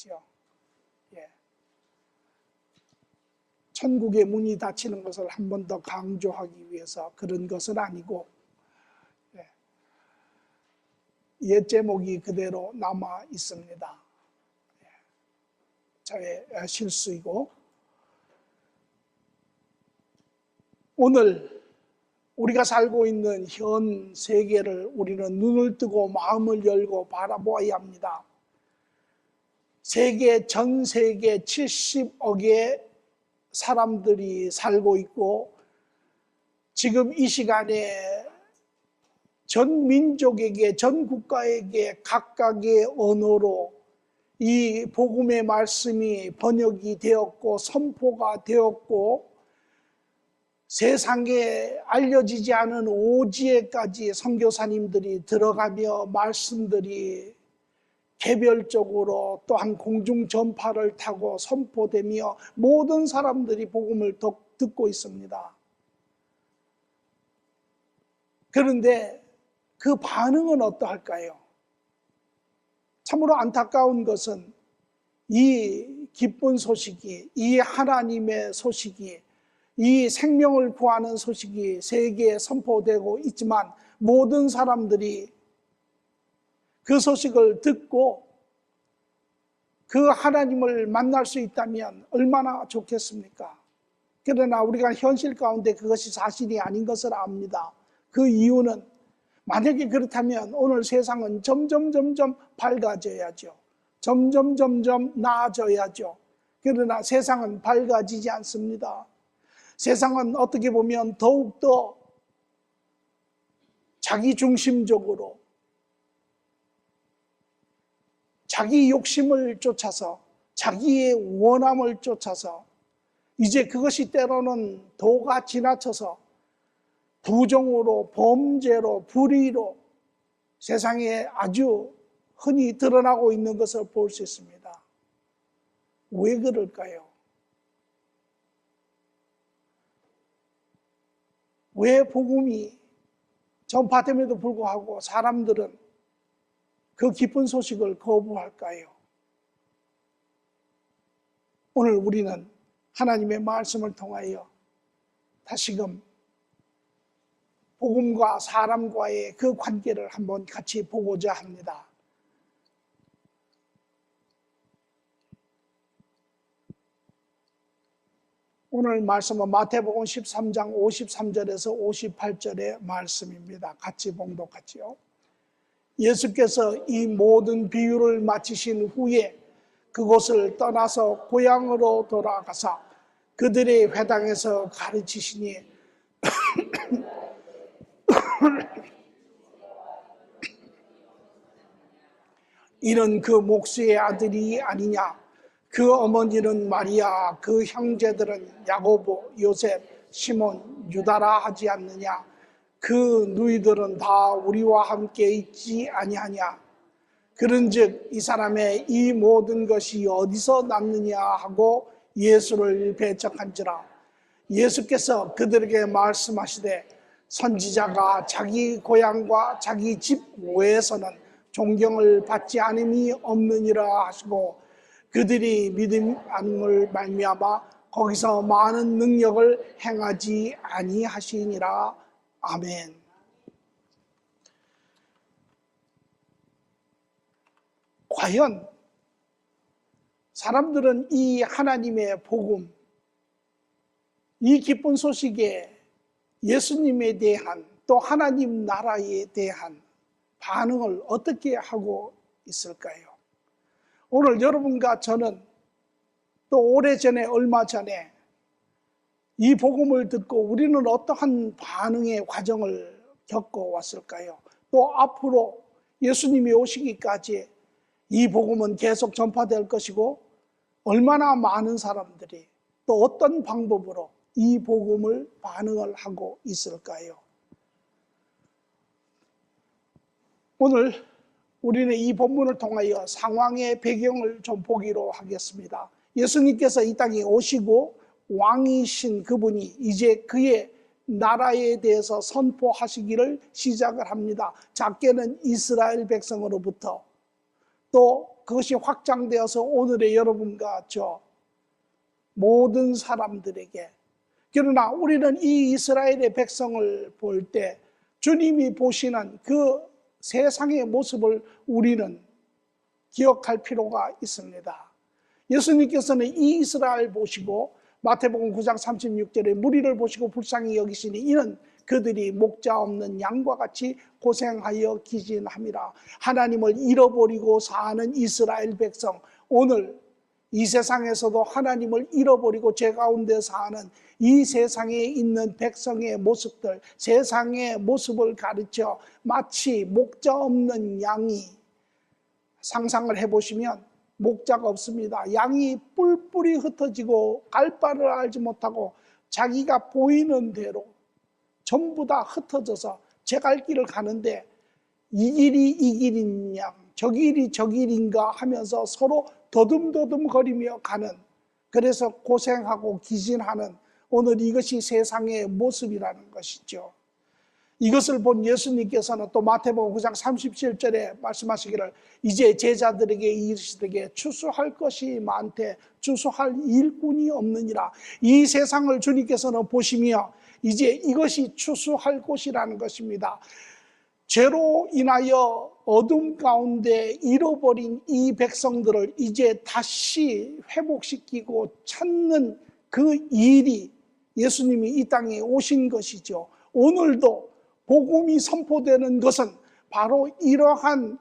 하지요. 예. 천국의 문이 닫히는 것을 한 번 더 강조하기 위해서 그런 것은 아니고, 옛 제목이 그대로 남아 있습니다. 저의 실수이고, 오늘 우리가 살고 있는 현 세계를 우리는 눈을 뜨고 마음을 열고 바라보아야 합니다. 전 세계 70억의 사람들이 살고 있고, 지금 이 시간에 전 민족에게, 전 국가에게 각각의 언어로 이 복음의 말씀이 번역이 되었고 선포가 되었고, 세상에 알려지지 않은 오지에까지 선교사님들이 들어가며 말씀들이 개별적으로 또한 공중 전파를 타고 선포되며 모든 사람들이 복음을 듣고 있습니다. 그런데 그 반응은 어떠할까요? 참으로 안타까운 것은 이 기쁜 소식이, 이 하나님의 소식이, 이 생명을 구하는 소식이 세계에 선포되고 있지만 모든 사람들이 그 소식을 듣고 그 하나님을 만날 수 있다면 얼마나 좋겠습니까? 그러나 우리가 현실 가운데 그것이 사실이 아닌 것을 압니다. 그 이유는 만약에 그렇다면 오늘 세상은 점점 밝아져야죠. 점점 나아져야죠. 그러나 세상은 밝아지지 않습니다. 세상은 어떻게 보면 더욱더 자기 중심적으로 자기 욕심을 쫓아서 자기의 원함을 쫓아서 이제 그것이 때로는 도가 지나쳐서 부정으로, 범죄로, 불의로 세상에 아주 흔히 드러나고 있는 것을 볼 수 있습니다. 왜 그럴까요? 왜 복음이 전파됨에도 불구하고 사람들은 그 기쁜 소식을 거부할까요? 오늘 우리는 하나님의 말씀을 통하여 다시금 복음과 사람과의 그 관계를 한번 같이 보고자 합니다. 오늘 말씀은 마태복음 13장 53절에서 58절의 말씀입니다. 같이 봉독하지요. 예수께서 이 모든 비유를 마치신 후에 그곳을 떠나서 고향으로 돌아가사 그들의 회당에서 가르치시니 이는 그 목수의 아들이 아니냐? 그 어머니는 마리아, 그 형제들은 야고보, 요셉, 시몬, 유다라 하지 않느냐? 그 누이들은 다 우리와 함께 있지 아니하냐? 그런즉 이 사람의 이 모든 것이 어디서 났느냐 하고 예수를 배척한지라. 예수께서 그들에게 말씀하시되 선지자가 자기 고향과 자기 집 외에서는 존경을 받지 않음이 없느니라 하시고 그들이 믿음을 말미암아 거기서 많은 능력을 행하지 아니하시니라. 아멘. 과연 사람들은 이 하나님의 복음, 이 기쁜 소식에 예수님에 대한 또 하나님 나라에 대한 반응을 어떻게 하고 있을까요? 오늘 여러분과 저는 또 오래전에 얼마 전에 이 복음을 듣고 우리는 어떠한 반응의 과정을 겪어왔을까요? 또 앞으로 예수님이 오시기까지 이 복음은 계속 전파될 것이고 얼마나 많은 사람들이 또 어떤 방법으로 이 복음을 반응을 하고 있을까요? 오늘 우리는 이 본문을 통하여 상황의 배경을 좀 보기로 하겠습니다. 예수님께서 이 땅에 오시고 왕이신 그분이 이제 그의 나라에 대해서 선포하시기를 시작을 합니다. 작게는 이스라엘 백성으로부터 또 그것이 확장되어서 오늘의 여러분과 저 모든 사람들에게, 그러나 우리는 이 이스라엘의 백성을 볼 때 주님이 보시는 그 세상의 모습을 우리는 기억할 필요가 있습니다. 예수님께서는 이 이스라엘 보시고 마태복음 9장 36절에 무리를 보시고 불쌍히 여기시니 이는 그들이 목자 없는 양과 같이 고생하여 기진함이라. 하나님을 잃어버리고 사는 이스라엘 백성, 오늘 이 세상에서도 하나님을 잃어버리고 죄 가운데 사는 이 세상에 있는 백성의 모습들, 세상의 모습을 가르쳐 마치 목자 없는 양이, 상상을 해보시면 목자가 없습니다. 양이 뿔뿔이 흩어지고 갈 바를 알지 못하고 자기가 보이는 대로 전부 다 흩어져서 제 갈 길을 가는데 이 길이 이 길인 양, 저 길이 저 길인가 하면서 서로 더듬더듬 거리며 가는, 그래서 고생하고 기진하는 오늘 이것이 세상의 모습이라는 것이죠. 이것을 본 예수님께서는 또 마태복음 9장 37절에 말씀하시기를 이제 제자들에게 이르시되 추수할 것이 많되 추수할 일꾼이 없느니라. 이 세상을 주님께서는 보시며 이제 이것이 추수할 곳이라는 것입니다. 죄로 인하여 어둠 가운데 잃어버린 이 백성들을 이제 다시 회복시키고 찾는 그 일이 예수님이 이 땅에 오신 것이죠. 오늘도 복음이 선포되는 것은 바로 이러한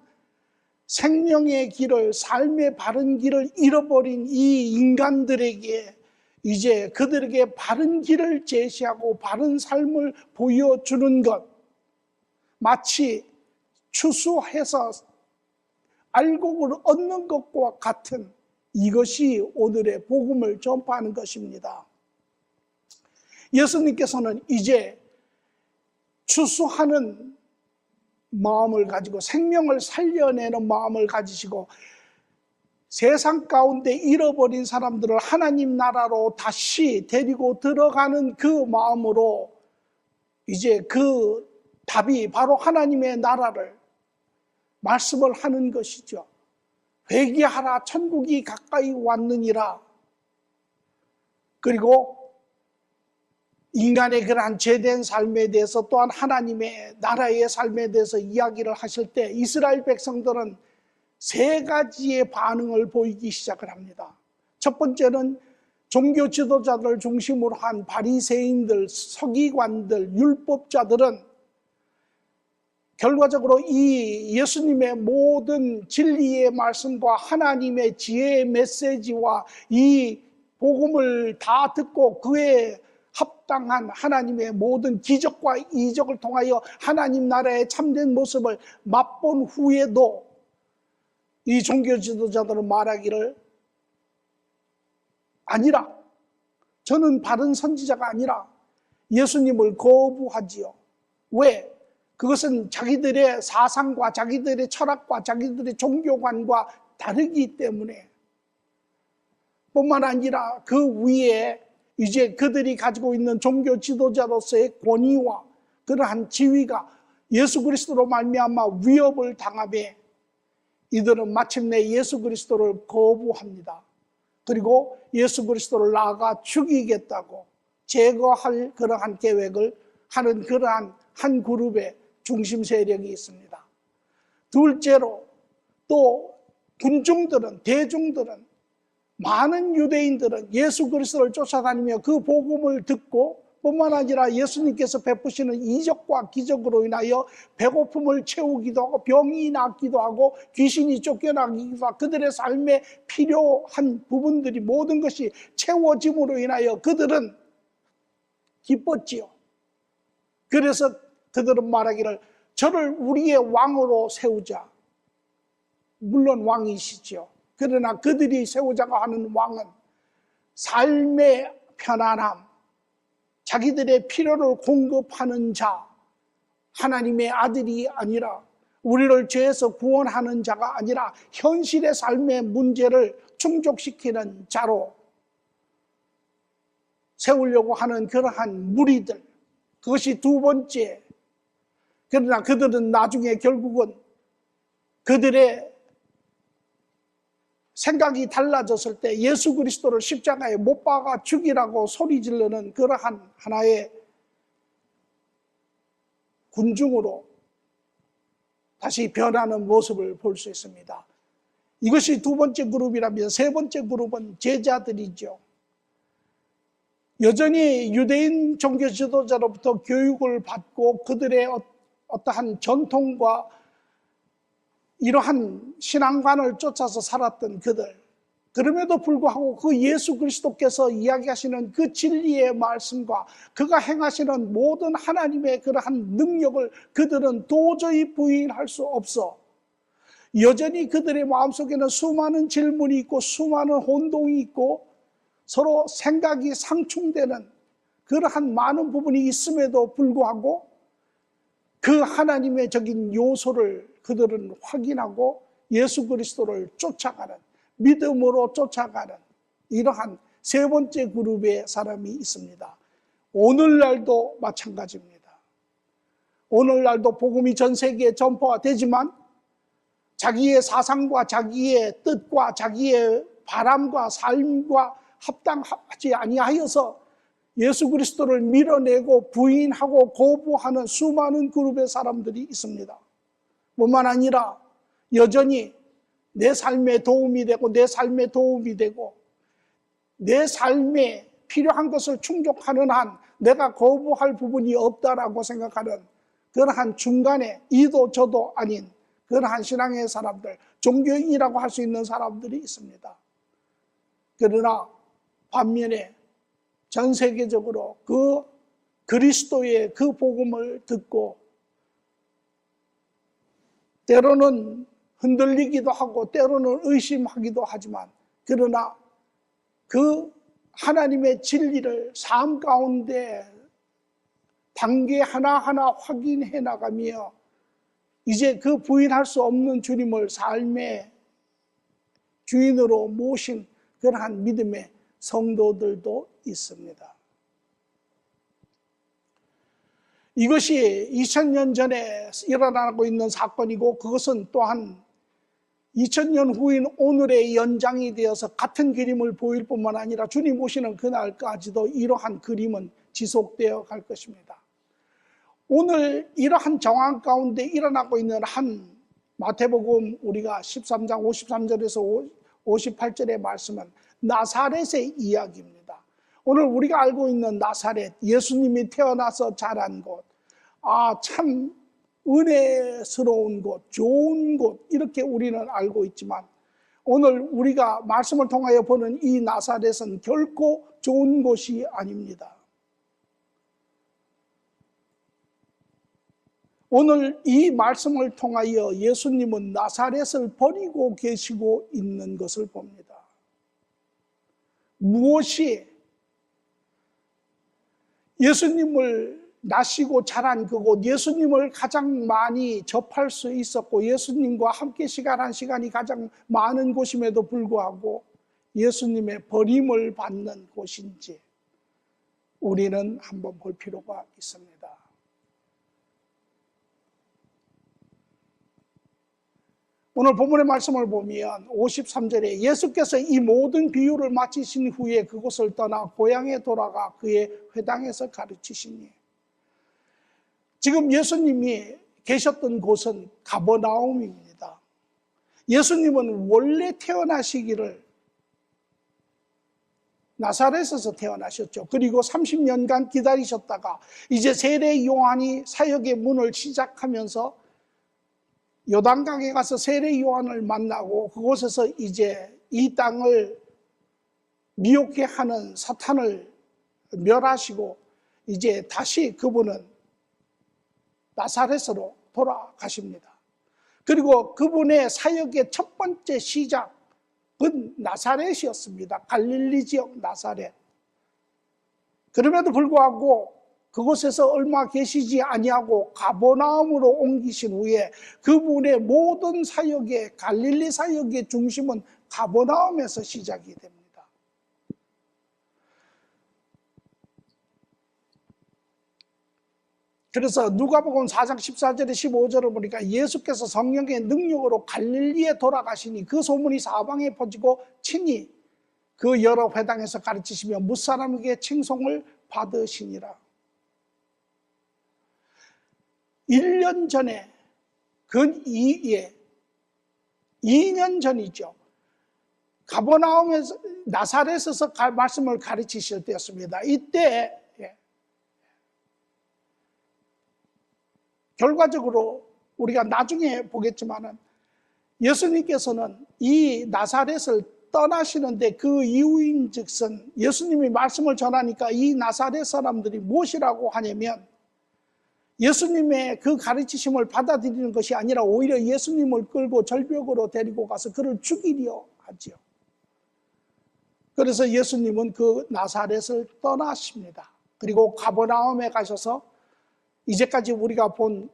생명의 길을, 삶의 바른 길을 잃어버린 이 인간들에게 이제 그들에게 바른 길을 제시하고 바른 삶을 보여주는 것, 마치 추수해서 알곡을 얻는 것과 같은 이것이 오늘의 복음을 전파하는 것입니다. 예수님께서는 이제 추수하는 마음을 가지고 생명을 살려내는 마음을 가지시고 세상 가운데 잃어버린 사람들을 하나님 나라로 다시 데리고 들어가는 그 마음으로 이제 그 답이 바로 하나님의 나라를 말씀을 하는 것이죠. 회개하라 천국이 가까이 왔느니라. 그리고 인간의 그러한 죄된 삶에 대해서 또한 하나님의 나라의 삶에 대해서 이야기를 하실 때 이스라엘 백성들은 세 가지의 반응을 보이기 시작을 합니다. 첫 번째는 종교 지도자들 중심으로 한 바리새인들, 서기관들, 율법자들은 결과적으로 이 예수님의 모든 진리의 말씀과 하나님의 지혜의 메시지와 이 복음을 다 듣고 그에 합당한 하나님의 모든 기적과 이적을 통하여 하나님 나라의 참된 모습을 맛본 후에도 이 종교 지도자들은 말하기를 아니라, 저는 바른 선지자가 아니라 예수님을 거부하지요. 왜? 그것은 자기들의 사상과 자기들의 철학과 자기들의 종교관과 다르기 때문에. 뿐만 아니라 그 위에 이제 그들이 가지고 있는 종교 지도자로서의 권위와 그러한 지위가 예수 그리스도로 말미암아 위협을 당하며 이들은 마침내 예수 그리스도를 거부합니다. 그리고 예수 그리스도를 나아가 죽이겠다고 제거할 그러한 계획을 하는 그러한 한 그룹의 중심 세력이 있습니다. 둘째로 또 군중들은, 대중들은, 많은 유대인들은 예수 그리스도를 쫓아다니며 그 복음을 듣고 뿐만 아니라 예수님께서 베푸시는 이적과 기적으로 인하여 배고픔을 채우기도 하고 병이 낫기도 하고 귀신이 쫓겨나기도 하고 그들의 삶에 필요한 부분들이 모든 것이 채워짐으로 인하여 그들은 기뻤지요. 그래서 그들은 말하기를 저를 우리의 왕으로 세우자. 물론 왕이시죠. 그러나 그들이 세우자고 하는 왕은 삶의 편안함, 자기들의 필요를 공급하는 자, 하나님의 아들이 아니라 우리를 죄에서 구원하는 자가 아니라 현실의 삶의 문제를 충족시키는 자로 세우려고 하는 그러한 무리들, 그것이 두 번째. 그러나 그들은 나중에 결국은 그들의 생각이 달라졌을 때 예수 그리스도를 십자가에 못 박아 죽이라고 소리 지르는 그러한 하나의 군중으로 다시 변하는 모습을 볼 수 있습니다. 이것이 두 번째 그룹이라면 세 번째 그룹은 제자들이죠. 여전히 유대인 종교 지도자로부터 교육을 받고 그들의 어떠한 전통과 이러한 신앙관을 쫓아서 살았던 그들, 그럼에도 불구하고 그 예수 그리스도께서 이야기하시는 그 진리의 말씀과 그가 행하시는 모든 하나님의 그러한 능력을 그들은 도저히 부인할 수 없어 여전히 그들의 마음속에는 수많은 질문이 있고 수많은 혼동이 있고 서로 생각이 상충되는 그러한 많은 부분이 있음에도 불구하고 그 하나님의 적인 요소를 그들은 확인하고 예수 그리스도를 쫓아가는, 믿음으로 쫓아가는 이러한 세 번째 그룹의 사람이 있습니다. 오늘날도 마찬가지입니다. 오늘날도 복음이 전 세계에 전파가 되지만 자기의 사상과 자기의 뜻과 자기의 바람과 삶과 합당하지 아니하여서 예수 그리스도를 밀어내고 부인하고 거부하는 수많은 그룹의 사람들이 있습니다. 뿐만 아니라 여전히 내 삶에 도움이 되고 내 삶에 도움이 되고 내 삶에 필요한 것을 충족하는 한 내가 거부할 부분이 없다라고 생각하는 그러한 중간에 이도 저도 아닌 그러한 신앙의 사람들, 종교인이라고 할 수 있는 사람들이 있습니다. 그러나 반면에 전 세계적으로 그 그리스도의 그 복음을 듣고 때로는 흔들리기도 하고 때로는 의심하기도 하지만 그러나 그 하나님의 진리를 삶 가운데 단계 하나하나 확인해 나가며 이제 그 부인할 수 없는 주님을 삶의 주인으로 모신 그러한 믿음의 성도들도 있습니다. 이것이 2000년 전에 일어나고 있는 사건이고 그것은 또한 2000년 후인 오늘의 연장이 되어서 같은 그림을 보일 뿐만 아니라 주님 오시는 그날까지도 이러한 그림은 지속되어 갈 것입니다. 오늘 이러한 정황 가운데 일어나고 있는 한 마태복음 우리가 13장 53절에서 58절의 말씀은 나사렛의 이야기입니다. 오늘 우리가 알고 있는 나사렛, 예수님이 태어나서 자란 곳, 참 은혜스러운 곳, 좋은 곳 이렇게 우리는 알고 있지만 오늘 우리가 말씀을 통하여 보는 이 나사렛은 결코 좋은 곳이 아닙니다. 오늘 이 말씀을 통하여 예수님은 나사렛을 버리고 계시고 있는 것을 봅니다. 무엇이 예수님을 나시고 자란 그곳, 예수님을 가장 많이 접할 수 있었고 예수님과 함께 시간한 시간이 가장 많은 곳임에도 불구하고 예수님의 버림을 받는 곳인지 우리는 한번 볼 필요가 있습니다. 오늘 본문의 말씀을 보면 53절에 예수께서 이 모든 비유를 마치신 후에 그곳을 떠나 고향에 돌아가 그의 회당에서 가르치시니, 지금 예수님이 계셨던 곳은 가버나움입니다. 예수님은 원래 태어나시기를 나사렛에서 태어나셨죠. 그리고 30년간 기다리셨다가 이제 세례 요한이 사역의 문을 시작하면서 요단강에 가서 세례 요한을 만나고 그곳에서 이제 이 땅을 미혹해 하는 사탄을 멸하시고 이제 다시 그분은 나사렛으로 돌아가십니다. 그리고 그분의 사역의 첫 번째 시작은 나사렛이었습니다. 갈릴리 지역 나사렛. 그럼에도 불구하고 그곳에서 얼마 계시지 아니하고 가버나움으로 옮기신 후에 그분의 모든 사역의 갈릴리 사역의 중심은 가버나움에서 시작이 됩니다. 그래서 누가복음 4장 14절에 15절을 보니까 예수께서 성령의 능력으로 갈릴리에 돌아가시니 그 소문이 사방에 퍼지고 친히 그 여러 회당에서 가르치시며 무사람에게 칭송을 받으시니라. 1년 전에, 2년 전이죠. 가버나움에서, 나사렛에서 말씀을 가르치실 때였습니다. 이때 결과적으로 우리가 나중에 보겠지만은 예수님께서는 이 나사렛을 떠나시는데 그 이유인 즉슨 예수님이 말씀을 전하니까 이 나사렛 사람들이 무엇이라고 하냐면 예수님의 그 가르치심을 받아들이는 것이 아니라 오히려 예수님을 끌고 절벽으로 데리고 가서 그를 죽이려 하지요. 그래서 예수님은 그 나사렛을 떠나십니다. 그리고 가버나움에 가셔서 이제까지 우리가 본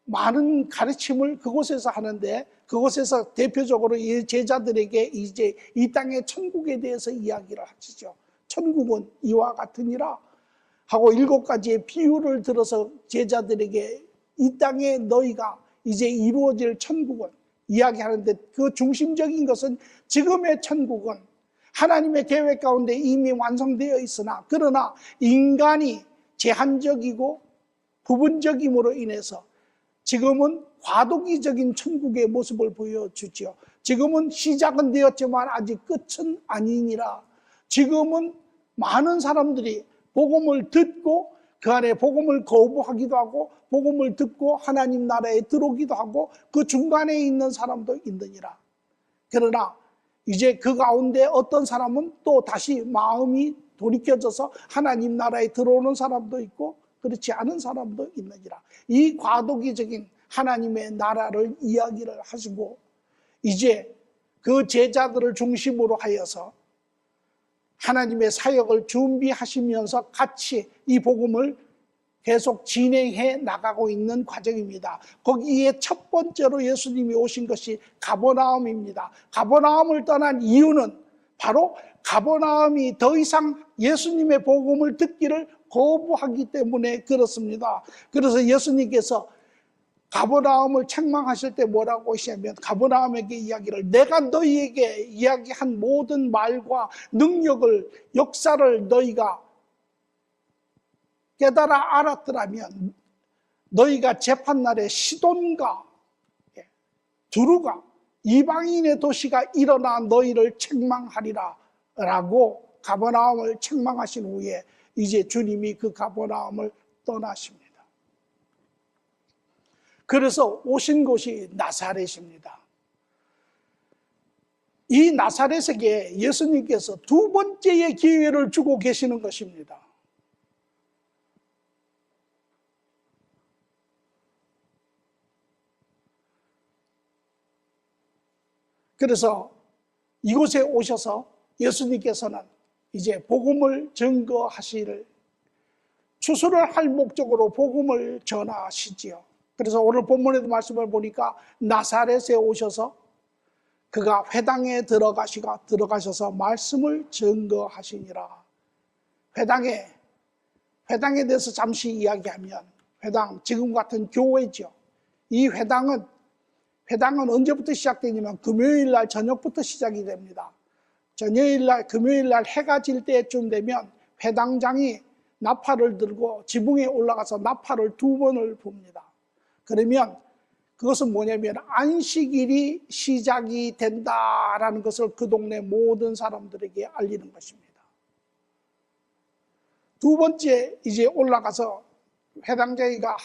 많은 가르침을 그곳에서 하는데 그곳에서 대표적으로 이 제자들에게 이제 이 땅의 천국에 대해서 이야기를 하시죠. 천국은 이와 같으니라 하고 7가지의 비유를 들어서 제자들에게 이 땅에 너희가 이제 이루어질 천국은 이야기하는데 그 중심적인 것은 지금의 천국은 하나님의 계획 가운데 이미 완성되어 있으나 그러나 인간이 제한적이고 부분적임으로 인해서 지금은 과도기적인 천국의 모습을 보여주죠. 지금은 시작은 되었지만 아직 끝은 아니니라. 지금은 많은 사람들이 복음을 듣고 그 안에 복음을 거부하기도 하고 복음을 듣고 하나님 나라에 들어오기도 하고 그 중간에 있는 사람도 있느니라. 그러나 이제 그 가운데 어떤 사람은 또 다시 마음이 돌이켜져서 하나님 나라에 들어오는 사람도 있고 그렇지 않은 사람도 있느니라. 이 과도기적인 하나님의 나라를 이야기를 하시고 이제 그 제자들을 중심으로 하여서 하나님의 사역을 준비하시면서 같이 이 복음을 계속 진행해 나가고 있는 과정입니다. 거기에 첫 번째로 예수님이 오신 것이 가버나움입니다. 가버나움을 떠난 이유는 바로 가버나움이 더 이상 예수님의 복음을 듣기를 거부하기 때문에 그렇습니다. 그래서 예수님께서 가버나움을 책망하실 때 뭐라고 하시냐면 가버나움에게 이야기를 내가 너희에게 이야기한 모든 말과 능력을 역사를 너희가 깨달아 알았더라면 너희가 재판날에 시돈과 두루가 이방인의 도시가 일어나 너희를 책망하리라 라고 가버나움을 책망하신 후에 이제 주님이 그 가버나움을 떠나십니다. 그래서 오신 곳이 나사렛입니다. 이 나사렛에게 예수님께서 두 번째의 기회를 주고 계시는 것입니다. 그래서 이곳에 오셔서 예수님께서는 이제 복음을 증거하실 추수를 할 목적으로 복음을 전하시지요. 그래서 오늘 본문에도 말씀을 보니까 나사렛에 오셔서 그가 회당에 들어가셔서 말씀을 증거하시니라. 회당에 대해서 잠시 이야기하면 회당, 지금 같은 교회죠. 이 회당은 언제부터 시작되냐면 금요일 날 저녁부터 시작이 됩니다. 금요일 날 해가 질 때쯤 되면 회당장이 나팔을 들고 지붕에 올라가서 나팔을 2번을 붑니다. 그러면 그것은 뭐냐면 안식일이 시작이 된다라는 것을 그 동네 모든 사람들에게 알리는 것입니다. 두 번째 이제 올라가서 회당장이가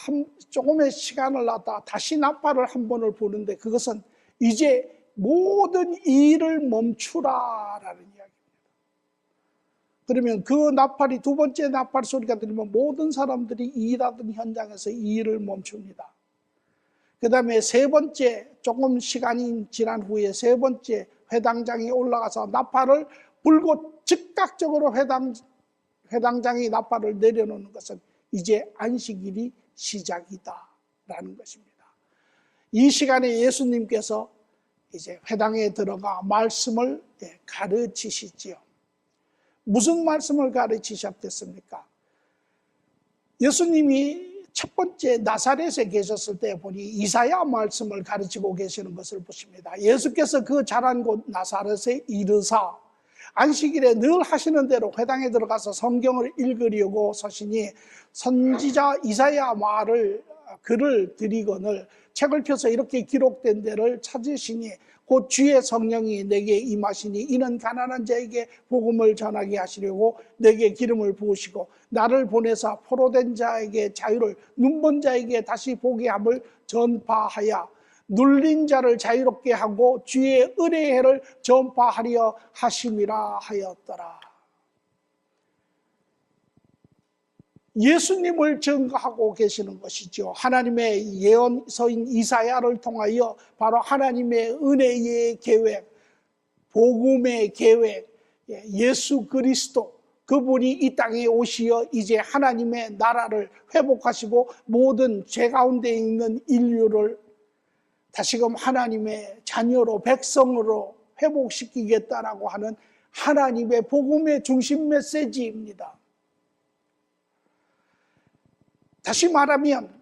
조금의 시간을 놨다 다시 나팔을 1번을 부는데 그것은 이제 모든 일을 멈추라라는 이야기입니다. 그러면 그 나팔이 두 번째 나팔 소리가 들리면 모든 사람들이 일하던 현장에서 일을 멈춥니다. 그 다음에 세 번째 조금 시간이 지난 후에 세 번째 회당장이 올라가서 나팔을 불고 즉각적으로 회당장이 나팔을 내려놓는 것은 이제 안식일이 시작이다라는 것입니다. 이 시간에 예수님께서 이제 회당에 들어가 말씀을 가르치시지요. 무슨 말씀을 가르치셨겠습니까? 예수님이 첫 번째 나사렛에 계셨을 때 보니 이사야 말씀을 가르치고 계시는 것을 보십니다. 예수께서 그 자란 곳 나사렛에 이르사 안식일에 늘 하시는 대로 회당에 들어가서 성경을 읽으려고 서시니 선지자 이사야 글을 드리거늘 책을 펴서 이렇게 기록된 데를 찾으시니 곧 주의 성령이 내게 임하시니 이는 가난한 자에게 복음을 전하게 하시려고 내게 기름을 부으시고 나를 보내사 포로된 자에게 자유를 눈먼 자에게 다시 보게 함을 전파하여 눌린 자를 자유롭게 하고 주의 은혜의 해를 전파하려 하심이라 하였더라. 예수님을 증거하고 계시는 것이죠. 하나님의 예언서인 이사야를 통하여 바로 하나님의 은혜의 계획, 복음의 계획, 예수 그리스도 그분이 이 땅에 오시어 이제 하나님의 나라를 회복하시고 모든 죄 가운데 있는 인류를 다시금 하나님의 자녀로 백성으로 회복시키겠다라고 하는 하나님의 복음의 중심 메시지입니다. 다시 말하면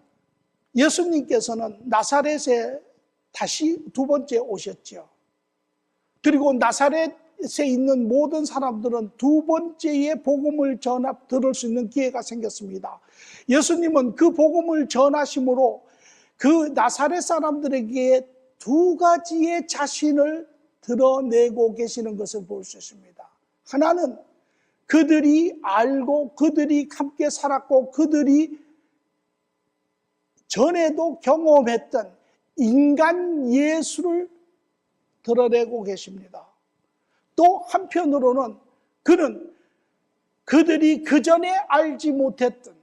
예수님께서는 나사렛에 다시 두 번째 오셨죠. 그리고 나사렛에 있는 모든 사람들은 두 번째의 복음을 들을 수 있는 기회가 생겼습니다. 예수님은 그 복음을 전하심으로 그 나사렛 사람들에게 두 가지의 자신을 드러내고 계시는 것을 볼 수 있습니다. 하나는 그들이 알고 그들이 함께 살았고 그들이 전에도 경험했던 인간 예수를 드러내고 계십니다. 또 한편으로는 그들이 그전에 알지 못했던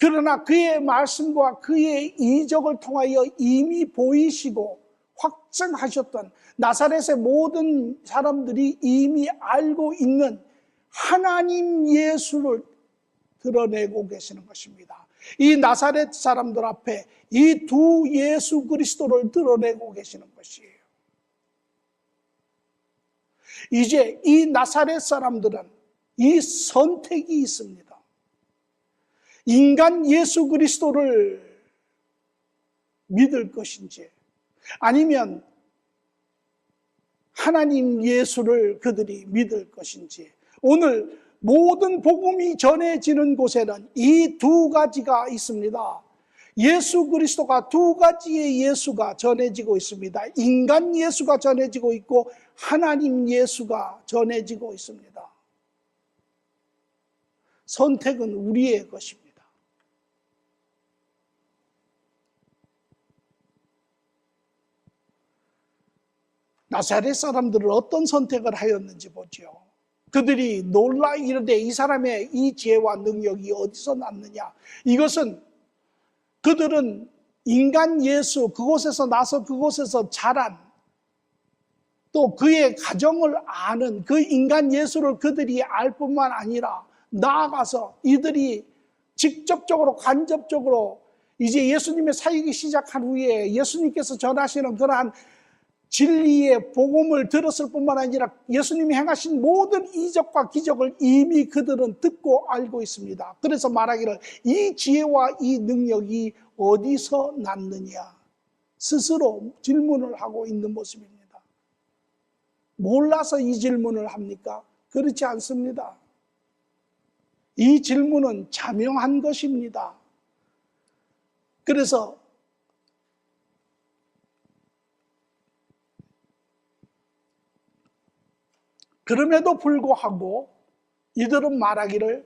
그러나 그의 말씀과 그의 이적을 통하여 이미 보이시고 확증하셨던 나사렛의 모든 사람들이 이미 알고 있는 하나님 예수를 드러내고 계시는 것입니다. 이 나사렛 사람들 앞에 이 두 예수 그리스도를 드러내고 계시는 것이에요. 이제 이 나사렛 사람들은 이 선택이 있습니다. 인간 예수 그리스도를 믿을 것인지 아니면 하나님 예수를 그들이 믿을 것인지 오늘 모든 복음이 전해지는 곳에는 이 두 가지가 있습니다. 예수 그리스도가 두 가지의 예수가 전해지고 있습니다. 인간 예수가 전해지고 있고 하나님 예수가 전해지고 있습니다. 선택은 우리의 것입니다. 나사렛 사람들은 어떤 선택을 하였는지 보죠. 그들이 놀라 이르되 이 사람의 이 지혜와 능력이 어디서 났느냐. 이것은 그들은 인간 예수 그곳에서 나서 그곳에서 자란 또 그의 가정을 아는 그 인간 예수를 그들이 알 뿐만 아니라 나아가서 이들이 직접적으로 간접적으로 이제 예수님의 사역이 시작한 후에 예수님께서 전하시는 그러한 진리의 복음을 들었을 뿐만 아니라 예수님이 행하신 모든 이적과 기적을 이미 그들은 듣고 알고 있습니다. 그래서 말하기를 이 지혜와 이 능력이 어디서 났느냐 스스로 질문을 하고 있는 모습입니다. 몰라서 이 질문을 합니까? 그렇지 않습니다. 이 질문은 자명한 것입니다. 그래서 그럼에도 불구하고 이들은 말하기를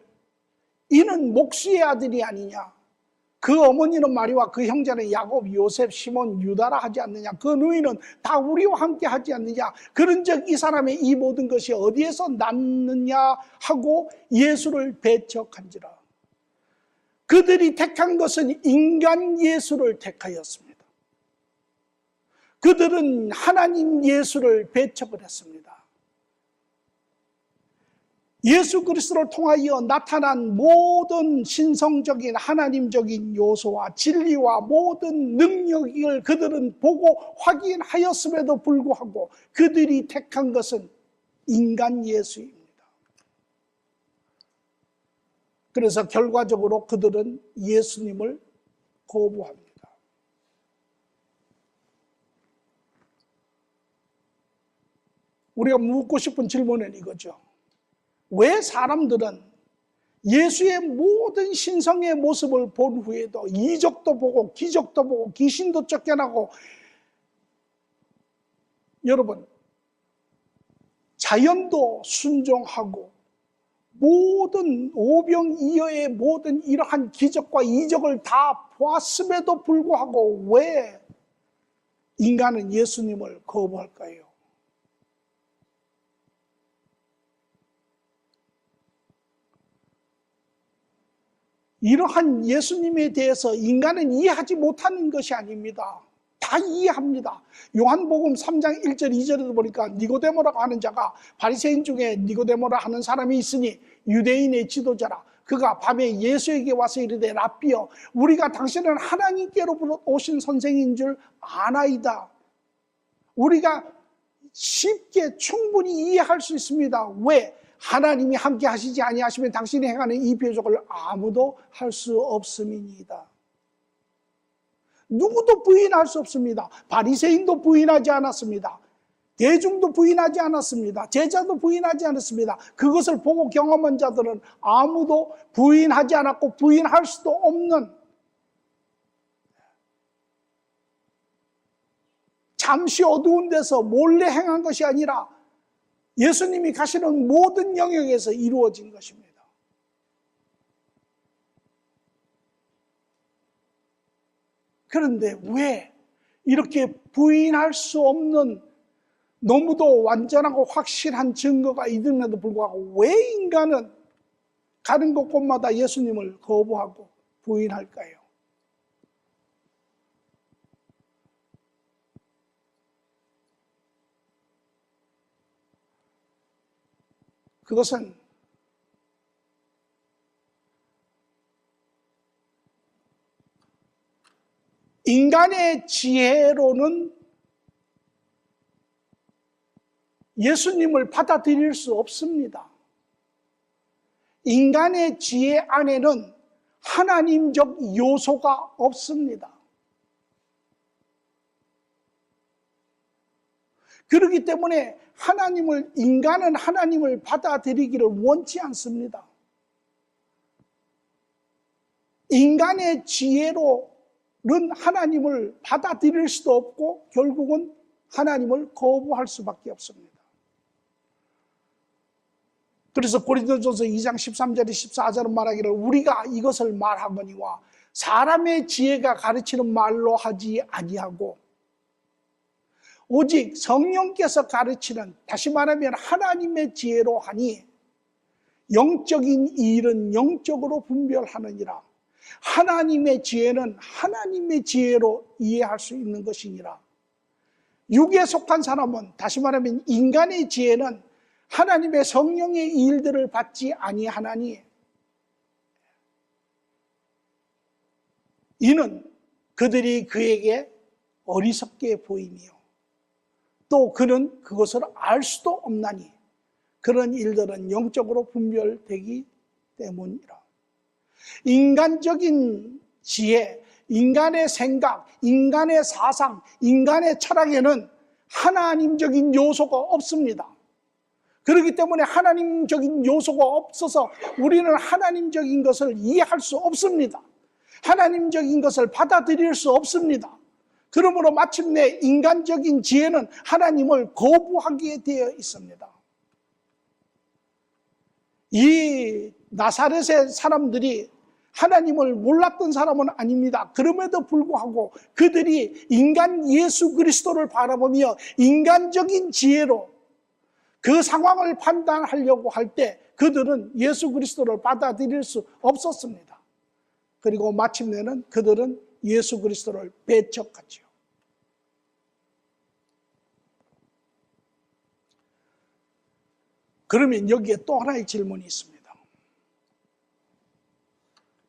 이는 목수의 아들이 아니냐. 그 어머니는 마리와 그 형제는 야곱, 요셉, 시몬, 유다라 하지 않느냐. 그 누이는 다 우리와 함께 하지 않느냐. 그런즉 이 사람의 이 모든 것이 어디에서 났느냐 하고 예수를 배척한지라. 그들이 택한 것은 인간 예수를 택하였습니다. 그들은 하나님 예수를 배척을 했습니다. 예수 그리스도를 통하여 나타난 모든 신성적인 하나님적인 요소와 진리와 모든 능력을 그들은 보고 확인하였음에도 불구하고 그들이 택한 것은 인간 예수입니다. 그래서 결과적으로 그들은 예수님을 거부합니다. 우리가 묻고 싶은 질문은 이거죠. 왜 사람들은 예수의 모든 신성의 모습을 본 후에도 이적도 보고 기적도 보고 귀신도 쫓겨나고, 여러분, 자연도 순종하고 모든 오병이어의 모든 이러한 기적과 이적을 다 보았음에도 불구하고 왜 인간은 예수님을 거부할까요? 이러한 예수님에 대해서 인간은 이해하지 못하는 것이 아닙니다. 다 이해합니다. 요한복음 3장 1절 2절에도 보니까 니고데모라고 하는 자가, 바리새인 중에 니고데모라 하는 사람이 있으니 유대인의 지도자라. 그가 밤에 예수에게 와서 이르되 랍비여, 우리가 당신은 하나님께로 오신 선생인 줄 아나이다. 우리가 쉽게 충분히 이해할 수 있습니다. 왜? 하나님이 함께 하시지 아니하시면 당신이 행하는 이 표적을 아무도 할 수 없음이니이다. 누구도 부인할 수 없습니다. 바리새인도 부인하지 않았습니다. 대중도 부인하지 않았습니다. 제자도 부인하지 않았습니다. 그것을 보고 경험한 자들은 아무도 부인하지 않았고 부인할 수도 없는, 잠시 어두운 데서 몰래 행한 것이 아니라 예수님이 가시는 모든 영역에서 이루어진 것입니다. 그런데 왜 이렇게 부인할 수 없는 너무도 완전하고 확실한 증거가 있음에도 불구하고 왜 인간은 가는 곳곳마다 예수님을 거부하고 부인할까요? 그것은 인간의 지혜로는 예수님을 받아들일 수 없습니다. 인간의 지혜 안에는 하나님적 요소가 없습니다. 그렇기 때문에 인간은 하나님을 받아들이기를 원치 않습니다. 인간의 지혜로는 하나님을 받아들일 수도 없고 결국은 하나님을 거부할 수밖에 없습니다. 그래서 고린도전서 2장 13절에 14절은 말하기를 우리가 이것을 말하거니와 사람의 지혜가 가르치는 말로 하지 아니하고 오직 성령께서 가르치는, 다시 말하면 하나님의 지혜로 하니 영적인 일은 영적으로 분별하느니라. 하나님의 지혜는 하나님의 지혜로 이해할 수 있는 것이니라. 육에 속한 사람은, 다시 말하면 인간의 지혜는 하나님의 성령의 일들을 받지 아니하나니 이는 그들이 그에게 어리석게 보이며 또 그는 그것을 알 수도 없나니 그런 일들은 영적으로 분별되기 때문이라. 인간적인 지혜, 인간의 생각, 인간의 사상, 인간의 철학에는 하나님적인 요소가 없습니다. 그렇기 때문에 하나님적인 요소가 없어서 우리는 하나님적인 것을 이해할 수 없습니다. 하나님적인 것을 받아들일 수 없습니다. 그러므로 마침내 인간적인 지혜는 하나님을 거부하게 되어 있습니다. 이 나사렛의 사람들이 하나님을 몰랐던 사람은 아닙니다. 그럼에도 불구하고 그들이 인간 예수 그리스도를 바라보며 인간적인 지혜로 그 상황을 판단하려고 할 때 그들은 예수 그리스도를 받아들일 수 없었습니다. 그리고 마침내는 그들은 예수 그리스도를 배척하죠. 그러면 여기에 또 하나의 질문이 있습니다.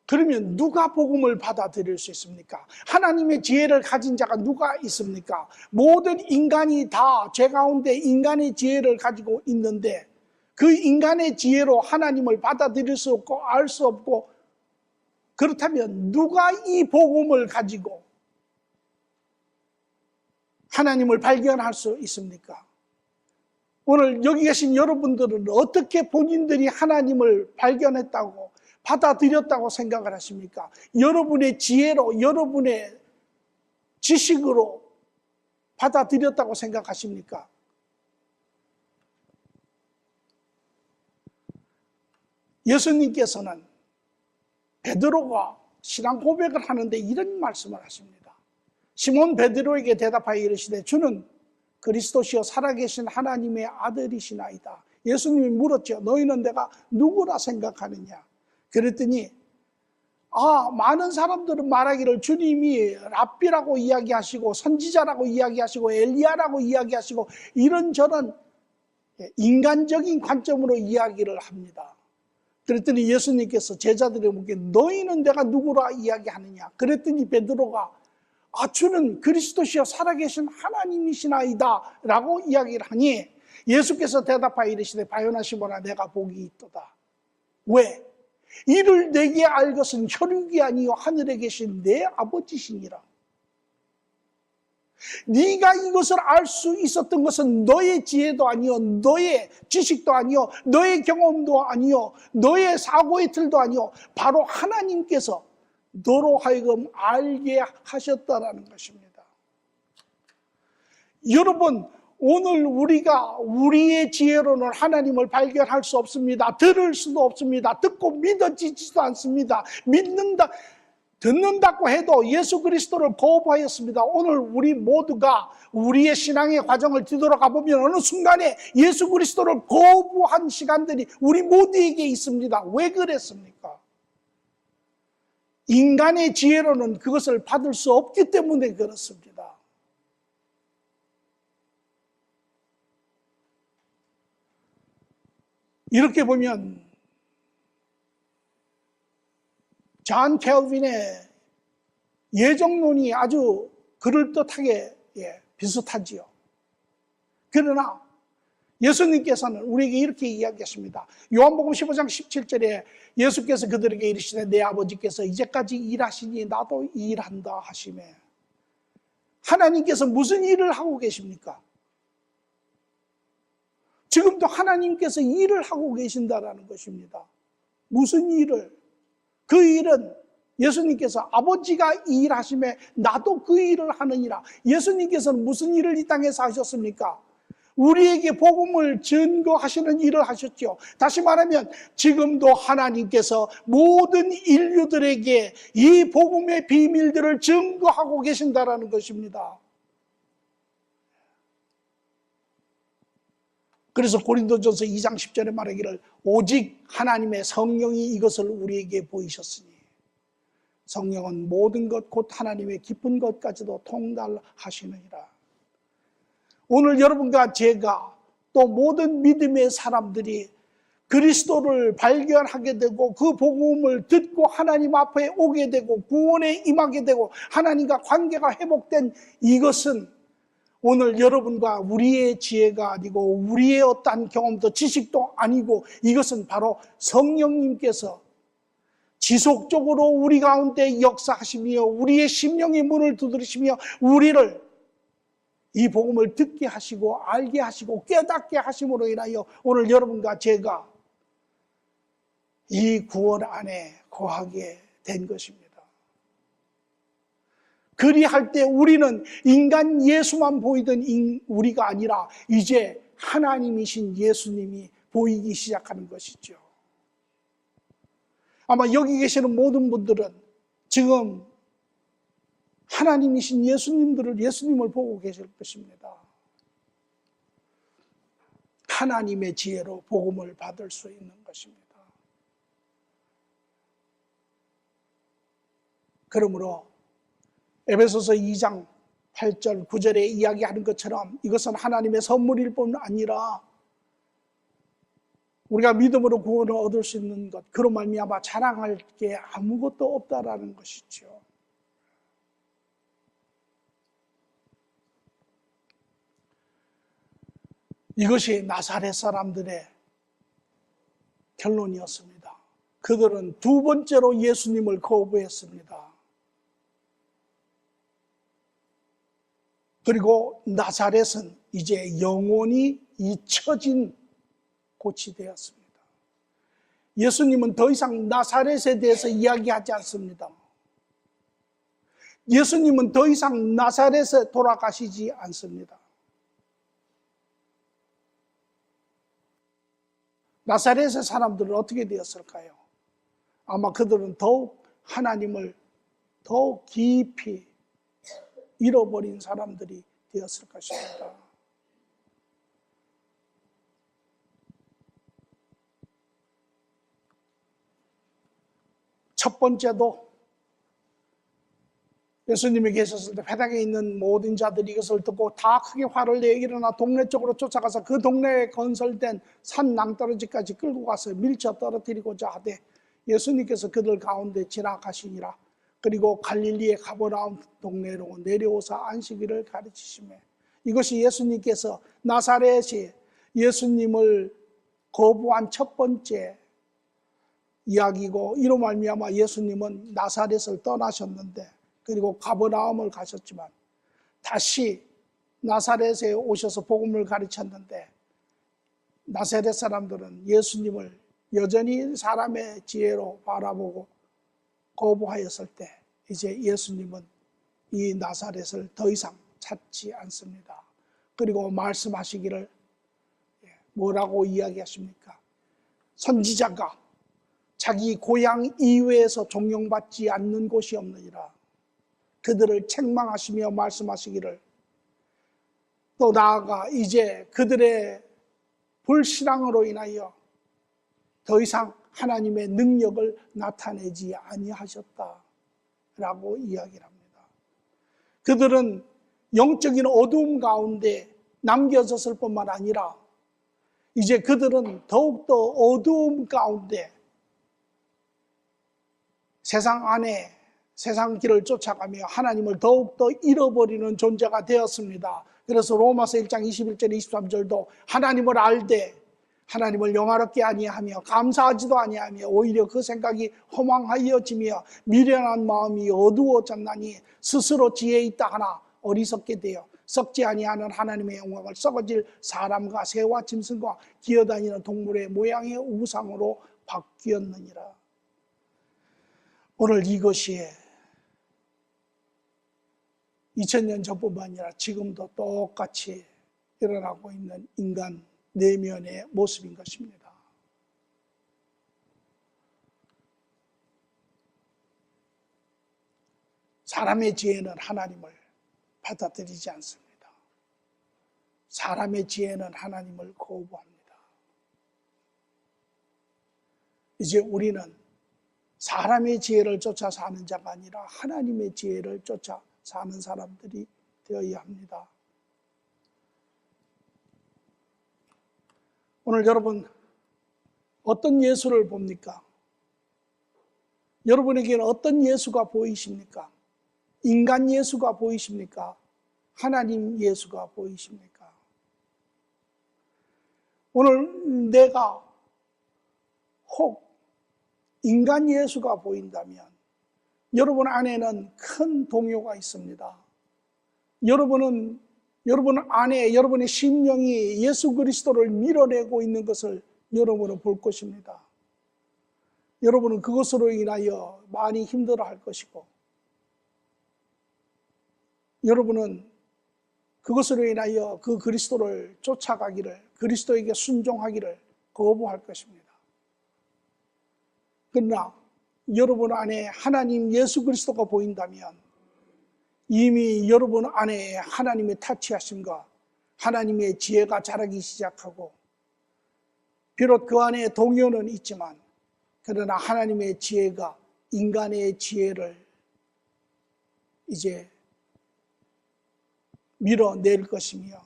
그러면 누가 복음을 받아들일 수 있습니까? 하나님의 지혜를 가진 자가 누가 있습니까? 모든 인간이 다 죄 가운데 인간의 지혜를 가지고 있는데 그 인간의 지혜로 하나님을 받아들일 수 없고 알 수 없고, 그렇다면 누가 이 복음을 가지고 하나님을 발견할 수 있습니까? 오늘 여기 계신 여러분들은 어떻게 본인들이 하나님을 발견했다고 받아들였다고 생각을 하십니까? 여러분의 지혜로, 여러분의 지식으로 받아들였다고 생각하십니까? 예수님께서는 베드로가 신앙 고백을 하는데 이런 말씀을 하십니다. 시몬 베드로에게 대답하여 이르시되 주는 그리스도시요 살아계신 하나님의 아들이시나이다. 예수님이 물었죠. 너희는 내가 누구라 생각하느냐? 그랬더니 많은 사람들은 말하기를 주님이 랍비라고 이야기하시고 선지자라고 이야기하시고 엘리야라고 이야기하시고 이런저런 인간적인 관점으로 이야기를 합니다. 그랬더니 예수님께서 제자들에게 묻게 너희는 내가 누구라 이야기하느냐? 그랬더니 베드로가 주는 그리스도시여 살아계신 하나님이시나이다 라고 이야기를 하니 예수께서 대답하여 이르시되 바요나 시몬아 내가 복이 있도다. 왜? 이를 내게 알 것은 혈육이 아니요 하늘에 계신 내 아버지시니라. 네가 이것을 알 수 있었던 것은 너의 지혜도 아니요 너의 지식도 아니요 너의 경험도 아니요 너의 사고의 틀도 아니요 바로 하나님께서 너로 하여금 알게 하셨다라는 것입니다. 여러분, 오늘 우리가 우리의 지혜로는 하나님을 발견할 수 없습니다. 들을 수도 없습니다. 듣고 믿어지지도 않습니다. 듣는다고 해도 예수 그리스도를 거부하였습니다. 오늘 우리 모두가 우리의 신앙의 과정을 뒤돌아가 보면 어느 순간에 예수 그리스도를 거부한 시간들이 우리 모두에게 있습니다. 왜 그랬습니까? 인간의 지혜로는 그것을 받을 수 없기 때문에 그렇습니다. 이렇게 보면 존 켈빈의 예정론이 아주 그럴듯하게 비슷하지요. 그러나 예수님께서는 우리에게 이렇게 이야기했습니다. 요한복음 15장 17절에 예수께서 그들에게 이르시되 내 아버지께서 이제까지 일하시니 나도 일한다 하시매. 하나님께서 무슨 일을 하고 계십니까? 지금도 하나님께서 일을 하고 계신다라는 것입니다. 무슨 일을? 그 일은 예수님께서 아버지가 일하시매 나도 그 일을 하느니라. 예수님께서는 무슨 일을 이 땅에서 하셨습니까? 우리에게 복음을 증거하시는 일을 하셨죠. 다시 말하면 지금도 하나님께서 모든 인류들에게 이 복음의 비밀들을 증거하고 계신다라는 것입니다. 그래서 고린도전서 2장 10절에 말하기를 오직 하나님의 성령이 이것을 우리에게 보이셨으니 성령은 모든 것 곧 하나님의 깊은 것까지도 통달하시느니라. 오늘 여러분과 제가 또 모든 믿음의 사람들이 그리스도를 발견하게 되고 그 복음을 듣고 하나님 앞에 오게 되고 구원에 임하게 되고 하나님과 관계가 회복된 이것은 오늘 여러분과 우리의 지혜가 아니고 우리의 어떠한 경험도 지식도 아니고 이것은 바로 성령님께서 지속적으로 우리 가운데 역사하시며 우리의 심령의 문을 두드리시며 우리를 이 복음을 듣게 하시고 알게 하시고 깨닫게 하심으로 인하여 오늘 여러분과 제가 이 구원 안에 거하게 된 것입니다. 그리할 때 우리는 인간 예수만 보이던 우리가 아니라 이제 하나님이신 예수님이 보이기 시작하는 것이죠. 아마 여기 계시는 모든 분들은 지금 하나님이신 예수님을 보고 계실 것입니다. 하나님의 지혜로 복음을 받을 수 있는 것입니다. 그러므로 에베소서 2장 8절 9절에 이야기하는 것처럼 이것은 하나님의 선물일 뿐 아니라 우리가 믿음으로 구원을 얻을 수 있는 것, 그로 말미암아 자랑할 게 아무것도 없다라는 것이죠. 이것이 나사렛 사람들의 결론이었습니다. 그들은 두 번째로 예수님을 거부했습니다. 그리고 나사렛은 이제 영원히 잊혀진 곳이 되었습니다. 예수님은 더 이상 나사렛에 대해서 이야기하지 않습니다. 예수님은 더 이상 나사렛에 돌아가시지 않습니다. 나사렛의 사람들은 어떻게 되었을까요? 아마 그들은 더욱 하나님을 더욱 깊이 잃어버린 사람들이 되었을 것입니다. 첫 번째도 예수님이 계셨을 때 회당에 있는 모든 자들이 이것을 듣고 다 크게 화를 내어 일어나 동네 쪽으로 쫓아가서 그 동네에 건설된 산 낭떠러지까지 끌고 가서 밀쳐 떨어뜨리고자 하되 예수님께서 그들 가운데 지나가시니라. 그리고 갈릴리의 가버나움 동네로 내려오사 안식일을 가르치시매. 이것이 예수님께서 나사렛이 예수님을 거부한 첫 번째 이야기고, 이로 말미암아 예수님은 나사렛을 떠나셨는데, 그리고 가버나움을 가셨지만 다시 나사렛에 오셔서 복음을 가르쳤는데, 나사렛 사람들은 예수님을 여전히 사람의 지혜로 바라보고 거부하였을 때 이제 예수님은 이 나사렛을 더 이상 찾지 않습니다. 그리고 말씀하시기를 뭐라고 이야기하십니까? 선지자가 자기 고향 이외에서 존경받지 않는 곳이 없느니라. 그들을 책망하시며 말씀하시기를, 또 나아가 이제 그들의 불신앙으로 인하여 더 이상 하나님의 능력을 나타내지 아니하셨다라고 이야기를 합니다. 그들은 영적인 어두움 가운데 남겨졌을 뿐만 아니라 이제 그들은 더욱더 어두움 가운데 세상 안에 세상 길을 쫓아가며 하나님을 더욱더 잃어버리는 존재가 되었습니다. 그래서 로마서 1장 21절 23절도 하나님을 알되 하나님을 영화롭게 아니하며 감사하지도 아니하며 오히려 그 생각이 허망하여지며 미련한 마음이 어두워졌나니 스스로 지혜 있다 하나 어리석게 되어 썩지 아니하는 하나님의 영광을 썩어질 사람과 새와 짐승과 기어다니는 동물의 모양의 우상으로 바뀌었느니라. 오늘 이것이 2000년 전뿐만 아니라 지금도 똑같이 일어나고 있는 인간 내면의 모습인 것입니다. 사람의 지혜는 하나님을 받아들이지 않습니다. 사람의 지혜는 하나님을 거부합니다. 이제 우리는 사람의 지혜를 쫓아 사는 자가 아니라 하나님의 지혜를 쫓아 사는 사람들이 되어야 합니다. 오늘 여러분 어떤 예수를 봅니까? 여러분에게는 어떤 예수가 보이십니까? 인간 예수가 보이십니까? 하나님 예수가 보이십니까? 오늘 내가 혹 인간 예수가 보인다면 여러분 안에는 큰 동요가 있습니다. 여러분 안에 여러분의 심령이 예수 그리스도를 밀어내고 있는 것을 여러분은 볼 것입니다. 여러분은 그것으로 인하여 많이 힘들어할 것이고, 여러분은 그것으로 인하여 그 그리스도를 쫓아가기를, 그리스도에게 순종하기를 거부할 것입니다. 그러나 여러분 안에 하나님 예수 그리스도가 보인다면 이미 여러분 안에 하나님의 타치하심과 하나님의 지혜가 자라기 시작하고, 비록 그 안에 동요는 있지만 그러나 하나님의 지혜가 인간의 지혜를 이제 밀어낼 것이며,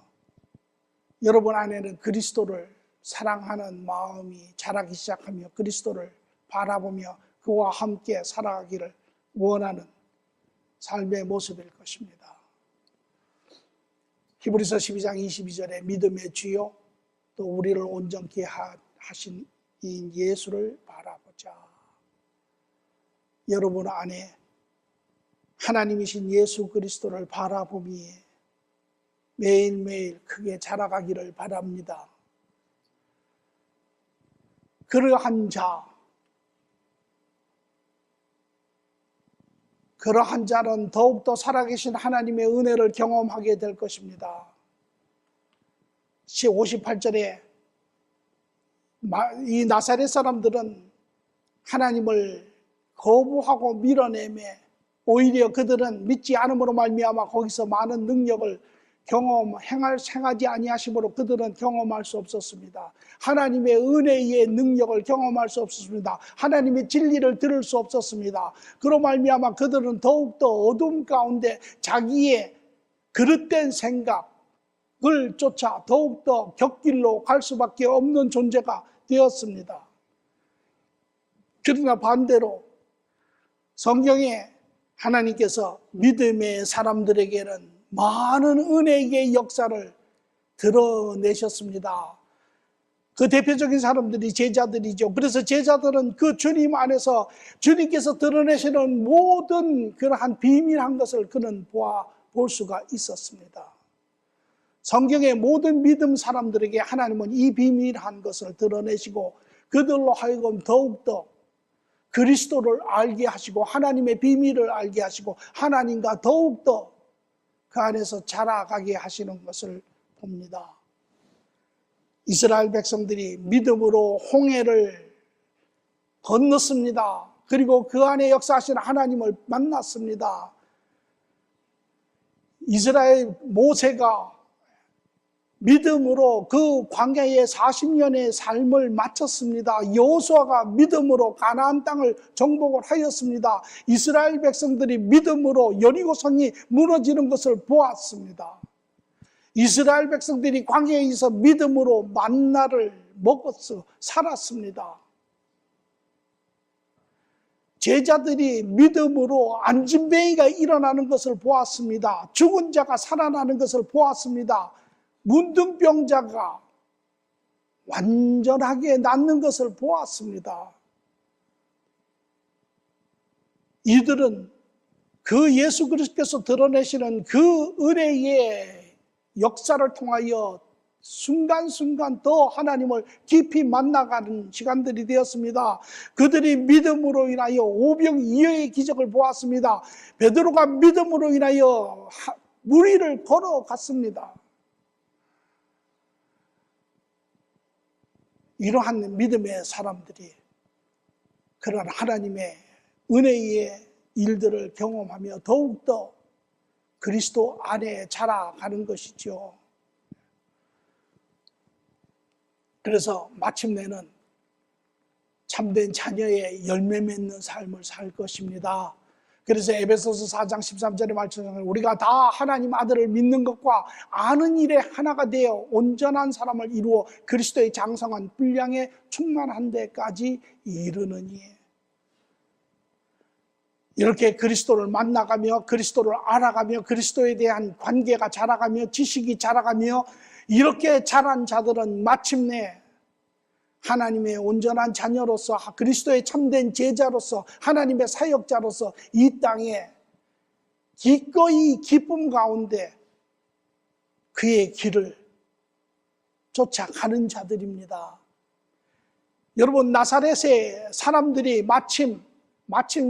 여러분 안에는 그리스도를 사랑하는 마음이 자라기 시작하며 그리스도를 바라보며 그와 함께 살아가기를 원하는 삶의 모습일 것입니다. 히브리서 12장 22절에 믿음의 주요 또 우리를 온전케 하신 예수를 바라보자. 여러분 안에 하나님이신 예수 그리스도를 바라보미에 매일매일 크게 자라가기를 바랍니다. 그러한 자는 더욱더 살아계신 하나님의 은혜를 경험하게 될 것입니다. 58절에 이 나사렛 사람들은 하나님을 거부하고 밀어내매 오히려 그들은 믿지 않음으로 말미암아 거기서 많은 능력을 행하지 아니하심으로 그들은 경험할 수 없었습니다. 하나님의 은혜의 능력을 경험할 수 없었습니다. 하나님의 진리를 들을 수 없었습니다. 그로 말미암아 그들은 더욱더 어둠 가운데 자기의 그릇된 생각을 쫓아 더욱더 곁길로 갈 수밖에 없는 존재가 되었습니다. 그러나 반대로 성경에 하나님께서 믿음의 사람들에게는 많은 은혜의 역사를 드러내셨습니다. 그 대표적인 사람들이 제자들이죠. 그래서 제자들은 그 주님 안에서 주님께서 드러내시는 모든 그러한 비밀한 것을 그는 볼 수가 있었습니다. 성경의 모든 믿음 사람들에게 하나님은 이 비밀한 것을 드러내시고 그들로 하여금 더욱더 그리스도를 알게 하시고 하나님의 비밀을 알게 하시고 하나님과 더욱더 그 안에서 자라가게 하시는 것을 봅니다. 이스라엘 백성들이 믿음으로 홍해를 건넜습니다. 그리고 그 안에 역사하시는 하나님을 만났습니다. 이스라엘 모세가 믿음으로 그 광야의 40년의 삶을 마쳤습니다. 여호수아가 믿음으로 가나안 땅을 정복을 하였습니다. 이스라엘 백성들이 믿음으로 여리고성이 무너지는 것을 보았습니다. 이스라엘 백성들이 광야에서 믿음으로 만나를 먹어서 살았습니다. 제자들이 믿음으로 안진뱅이가 일어나는 것을 보았습니다. 죽은 자가 살아나는 것을 보았습니다. 문둥병자가 완전하게 낫는 것을 보았습니다. 이들은 그 예수 그리스도께서 드러내시는 그 은혜의 역사를 통하여 순간순간 더 하나님을 깊이 만나가는 시간들이 되었습니다. 그들이 믿음으로 인하여 오병이어의 기적을 보았습니다. 베드로가 믿음으로 인하여 물 위를 걸어갔습니다. 이러한 믿음의 사람들이 그런 하나님의 은혜의 일들을 경험하며 더욱더 그리스도 안에 자라가는 것이죠. 그래서 마침내는 참된 자녀의 열매 맺는 삶을 살 것입니다. 그래서 에베소서 4장 13절의 말씀은 우리가 다 하나님 아들을 믿는 것과 아는 일에 하나가 되어 온전한 사람을 이루어 그리스도의 장성한 분량에 충만한 데까지 이르느니, 이렇게 그리스도를 만나가며 그리스도를 알아가며 그리스도에 대한 관계가 자라가며 지식이 자라가며 이렇게 자란 자들은 마침내 하나님의 온전한 자녀로서 그리스도의 참된 제자로서 하나님의 사역자로서 이 땅에 기꺼이 기쁨 가운데 그의 길을 쫓아가는 자들입니다. 여러분, 나사렛의 사람들이 마침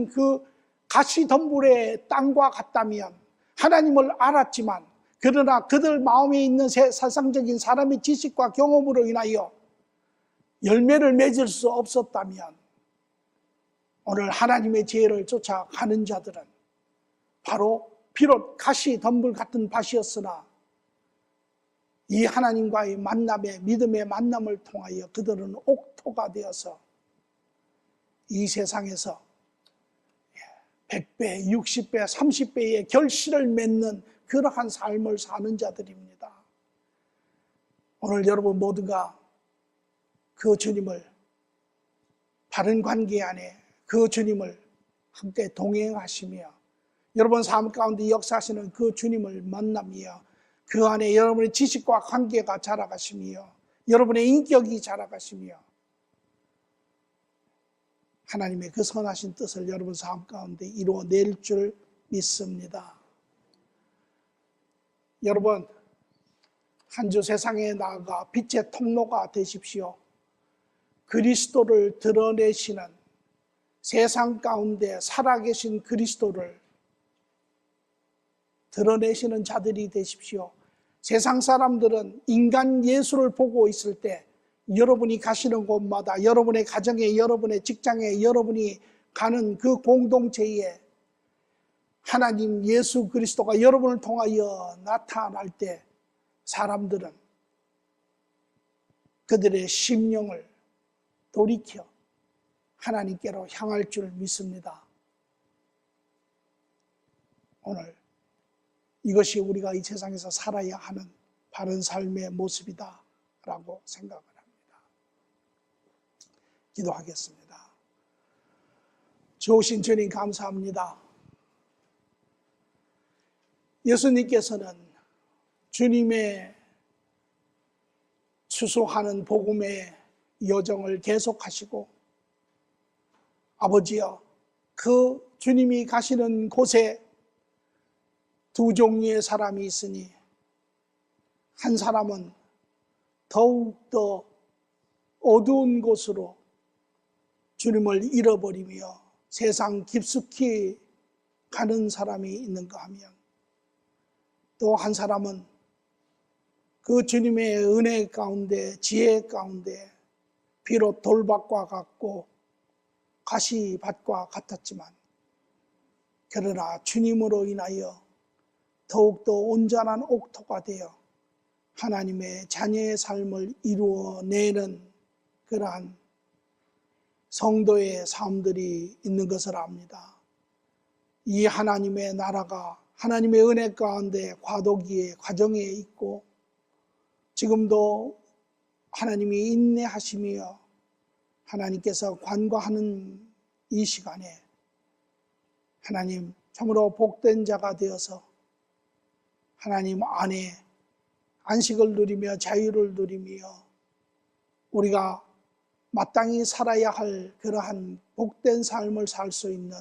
그 가시덤불의 땅과 같다면 하나님을 알았지만 그러나 그들 마음에 있는 세상적인 사람의 지식과 경험으로 인하여 열매를 맺을 수 없었다면 오늘 하나님의 지혜를 쫓아가는 자들은 바로 비록 가시덤불 같은 밭이었으나 이 하나님과의 만남의 믿음의 만남을 통하여 그들은 옥토가 되어서 이 세상에서 100배, 60배, 30배의 결실을 맺는 그러한 삶을 사는 자들입니다. 오늘 여러분 모두가 그 주님을 바른 관계 안에 그 주님을 함께 동행하시며 여러분 삶 가운데 역사하시는 그 주님을 만나며 그 안에 여러분의 지식과 관계가 자라가시며 여러분의 인격이 자라가시며 하나님의 그 선하신 뜻을 여러분 삶 가운데 이루어낼 줄 믿습니다. 여러분, 한 주 세상에 나아가 빛의 통로가 되십시오. 그리스도를 드러내시는, 세상 가운데 살아계신 그리스도를 드러내시는 자들이 되십시오. 세상 사람들은 인간 예수를 보고 있을 때 여러분이 가시는 곳마다, 여러분의 가정에, 여러분의 직장에, 여러분이 가는 그 공동체에 하나님 예수 그리스도가 여러분을 통하여 나타날 때 사람들은 그들의 심령을 돌이켜 하나님께로 향할 줄 믿습니다. 오늘 이것이 우리가 이 세상에서 살아야 하는 바른 삶의 모습이다라고 생각을 합니다. 기도하겠습니다. 좋으신 주님 감사합니다. 예수님께서는 주님의 추수하는 복음의 여정을 계속하시고 아버지여, 그 주님이 가시는 곳에 두 종류의 사람이 있으니 한 사람은 더욱더 어두운 곳으로 주님을 잃어버리며 세상 깊숙이 가는 사람이 있는가 하면, 또 한 사람은 그 주님의 은혜 가운데, 지혜 가운데 비록 돌밭과 같고 가시밭과 같았지만 그러나 주님으로 인하여 더욱더 온전한 옥토가 되어 하나님의 자녀의 삶을 이루어내는 그러한 성도의 삶들이 있는 것을 압니다. 이 하나님의 나라가 하나님의 은혜 가운데 과도기의 과정에 있고 지금도 하나님이 인내하시며 하나님께서 관과하는 이 시간에 하나님 참으로 복된 자가 되어서 하나님 안에 안식을 누리며 자유를 누리며 우리가 마땅히 살아야 할 그러한 복된 삶을 살 수 있는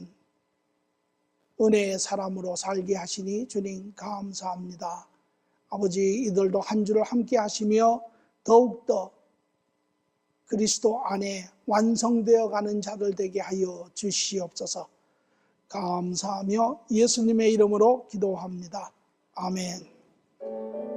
은혜의 사람으로 살게 하시니 주님 감사합니다. 아버지, 이들도 한 주를 함께 하시며 더욱더 그리스도 안에 완성되어 가는 자들 되게 하여 주시옵소서. 감사하며 예수님의 이름으로 기도합니다. 아멘.